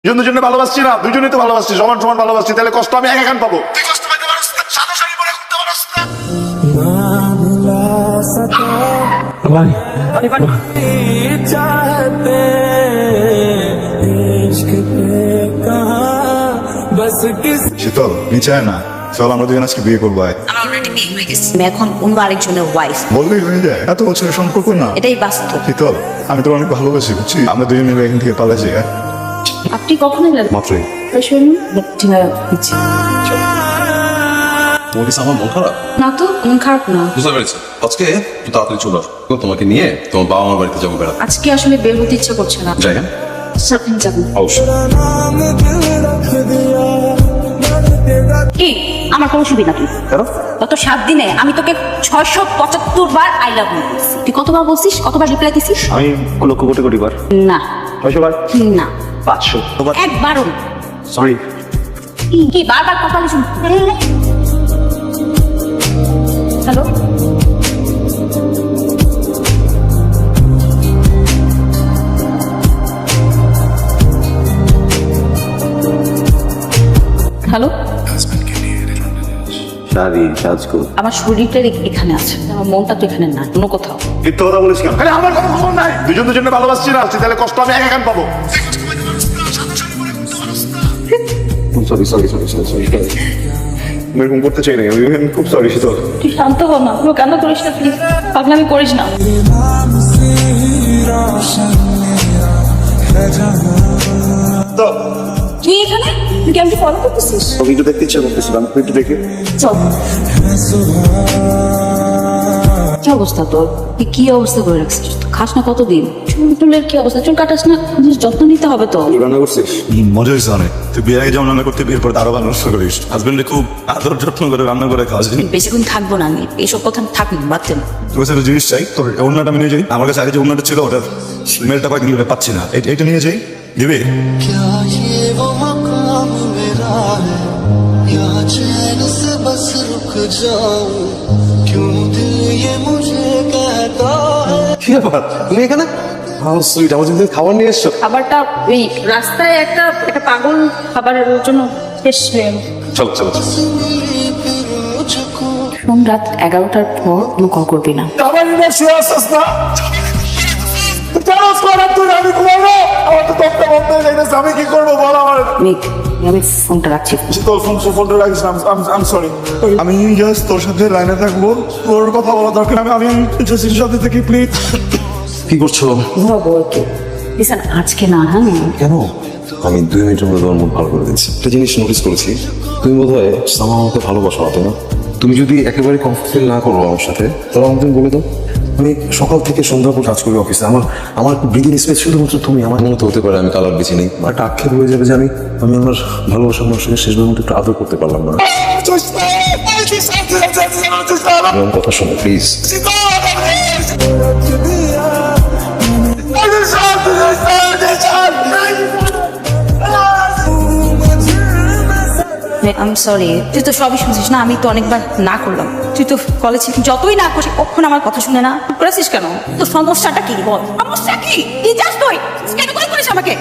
জন্য ভালোবাসছি না, দুজনেই তো ভালোবাসছি, সমান সমান ভালোবাসছি, তাহলে কষ্ট আমি একা পাবো। তুই কষ্ট পাইতে পারছ না, সাদা শাড়ি পরে ঘুরতে পারছ না। শীতল নিচে আয় না, চল আমরা দুজন আজকে বিয়ে করবো। আমার অলরেডি বিয়ে হয়ে গেছে, আমি এখন অন্য আরেকজনের ওয়াইফ। বললেই হয়ে যায়, এত বছরের সম্পর্ক না। এটাই বাস্তব। শীতল আমি তো অনেক ভালোবাসি, বুঝছি, আমরা দুজন মিলে এখান থেকে পালা যাই। আপনি কখন এলেন? মাত্রই। তোমার কাছে আমার মন খারাপ না তো, মন খারাপ না। বুঝতে পেরেছি, আজকে একটু তাড়াতাড়ি চলে আসবো, তোমাকে নিয়ে তোমার বাবা মার বাড়িতে যাবো বেড়াতে। আজকে আসলে বের হতে ইচ্ছে করছে না। যাই, হ্যাঁ আপনি যাবেন? অবশ্যই। কি আমার কোনো সুবিধা তুই গত 7 দিনে আমি তোকে 675 বার আই লাভ ইউ বলছি। তুই কতবার বলছিস, কতবার রিপ্লাই দিছিস? আমি লক্ষ কোটি কোটি বার। না 600 বার, না 500 বার। একবারও। সরি। কি বারবার কথা শুন। Hello, hello. শাড়ি সাজগো আমার শরীরটা এখানে আছে, আমার মনটা তো এখানে না, অন্য কোথাও। মিথ্যা কথা বলিস কেন? আরে আমার কোনো খবর নাই, দুজন ভালোবাসছি না, তাহলে কষ্ট আমি একা পাবো। Sorry sorry sorry sorry sorry এরকম করতে চাই না, আমি খুব সরি শীতল। তুই শান্ত হ না, তুই কেন করিস না প্লিজ, পাগলামি করিস না। তো তুই এখানে, তুই কি আমাকে ফলো করতেছিস? ভিডিও দেখতে ইচ্ছা করতেছিলাম, একটু দেখে। চল। কি অবস্থা তোর? তুই কি অবস্থা করে রাখছিস? খাস না কতদিন? চুল টুলের কি অবস্থা? চুল কাটাস না? যত্ন নিতে হবে তো। রান্না করছিস? মজা হয়েছে অনেক। তুই বিয়ে আগে যেমন রান্না করতে, বিয়ের পর আরো ভালো নষ্ট করিস। হাজবেন্ডে খুব আদর যত্ন করে রান্না করে খাওয়া যায়। বেশিক্ষণ থাকবো না আমি, এইসব কথা থাকবো বাড়তে না। তোর কাছে একটা জিনিস চাই, তোর অন্যটা আমি নিয়ে যাই। আমার কাছে আগে যে অন্যটা ছিল, ওটা মেলটা কয়েকদিন ধরে পাচ্ছি না, এটা নিয়ে যাই, দিবে? क्या ये वो मकाम मेरा है यहाँ चैन से बस रुक जाऊं क्यों दिल ये मुझे कहता है। কি ব্যাপার তুমি এখানে? সুইট, আমার জন্য খাবার নিয়ে এসছো? খাবারটা ওই রাস্তায় একটা পাগল খাবারের জন্য শেষ হয়ে গেল। চলো চলো চলো। শোন, রাত 11টার পর কোনো কল করবি না। আমার নিয়ে শুয়ে আসছিস না? আমি কি করবো বল আমার? মেঘ, আমি ফোনটা রাখছি। তোর ফোনটা রাখিস না, আম সরি। আমি জাস্ট তোর সাথে লাইনে থাকবো, তোর কথা বলা দরকার। আমি জসির সাথে থেকে প্লিজ। কি করছো? ঘুমাবো একটু। লিসেন, আজকে না, হ্যাঁ? কেন? আমি 2 মিনিটের মধ্যে তোমার মুড ভালো করে দিচ্ছি। একটা জিনিস নোটিস করেছি, তুমি বোধ হয় আমাকে ভালোবাসো না, তাই না? তুমি যদি একেবারে কমফোর্টেবল না করো আমার সাথে, তাহলে আমাকে তুমি বলে দাও। আমি সকাল থেকে সন্ধ্যা পর কাজ করি অফিসে, আমার ব্রিদিং স্পেস শুধুমাত্র তুমি। আমার মনে তো হতে পারে আমি কালার বেছে নিই, একটা আক্ষেপ হয়ে যাবে যে আমি আমার ভালোবাসার মানুষকে শেষবার মতো একটু আদর করতে পারলাম না। আমার কথা শোনো প্লিজ। আই এম সরি, তুই তো সবই শুনছিস না, আমি তো অনেকবার না করলাম। তুই তো কলেজে যতই না করিস, কখন আমার কথা শুনে না করেছিস কেন? তোর সমস্যাটা কি বল? সমস্যা কি চাস তুই? কেন করে করিস আমাকে?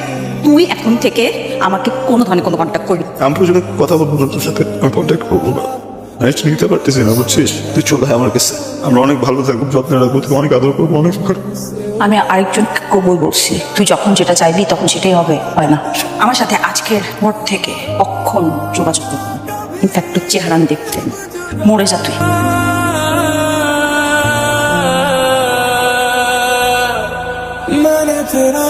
তুই এখন থেকে আমাকে কোনো ধরনের কোনো কন্ট্যাক্ট করবি। আমি যদি কথা বলবো না তোর সাথে, আমি কন্ট্যাক্ট করবো না। নেক্সট নিতে পারতেছি না, বুঝছিস? তুই চলে আয় আমার কাছে, আমরা অনেক ভালো থাকবো, যত্ন রাখবো, তোকে অনেক আদর করবো, অনেক করবো। আমি আরেকজনকে কবুল বলছি, তুই যখন যেটা চাইবি তখন সেটাই হবে, হয় না? আমার সাথে আজকের পর থেকে কখন যোগাযোগ করবি? ইনফ্যাক্ট তোর চেহারা আমি দেখতে মরে যা তুই। मैंने तेरा